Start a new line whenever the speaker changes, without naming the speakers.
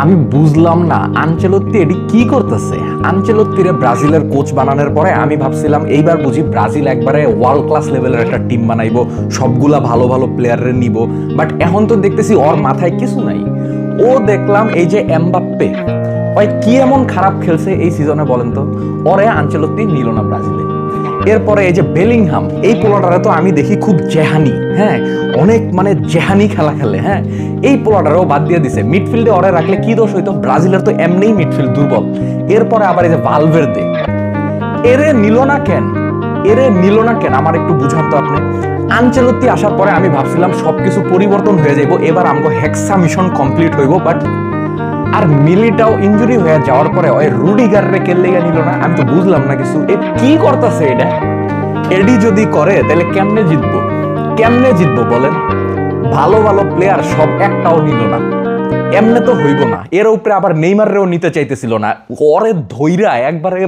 আমি বুঝলাম না আনচেলত্তি এটি কি করতেছে। আনচেলত্তিরে ব্রাজিলের কোচ বানানোর পরে আমি ভাবছিলাম এইবার বুঝি ব্রাজিল একবারে ওয়ার্ল্ড ক্লাস লেভেলের একটা টিম বানাইবো, সবগুলা ভালো ভালো প্লেয়ারের নিব। বাট এখন তো দেখতেছি ওর মাথায় কিছু নাই। ও দেখলাম এই যে এমবাপ্পে, ওই কি এমন খারাপ খেলছে এই সিজনে বলেন তো, ওরে আনচেলত্তি নিল না ব্রাজিলে। এরপরে এই যে বেলিংহাম, এই পোলাটারে তো আমি দেখি খুব জেহানি, হ্যাঁ অনেক মানে জেহানি খেলা খেলে, হ্যাঁ এই পোলাটারেও বাদ দিয়ে দিছে। মিডফিল্ডে ওরে রাখলে কি দোষ হইতো, ব্রাজিলের তো এমনিই মিডফিল্ড দুর্বল। এরপরে আবার এই যে ভালভের্দে, এরে নিল না কেন, এরে নিল না কেন আমার একটু বুঝান তো আপনি। আনচেলত্তি আসার পরে আমি ভাবছিলাম সবকিছু পরিবর্তন হয়ে যাইব, এবার আমগো হেক্সা মিশন কমপ্লিট হইব। বাট আর মিলিটাও ইনজুরি হয়ে যাওয়ার পরে ওই রুডিগাররে কেল্লেগা নিল না, আমি তো বুঝলাম না কিছু। এ কি করতেছে এটা? এডি যদি করে তাহলে কেমনে জিতবো, কেমনে জিতবো বলেন? ভালো ভালো প্লেয়ার সব একটাও নিল না, এমনে তো হইব না। এর উপরে আবার নেইমাররেও নিতে চাইতেছিল না, ওরে ধইরা একবারে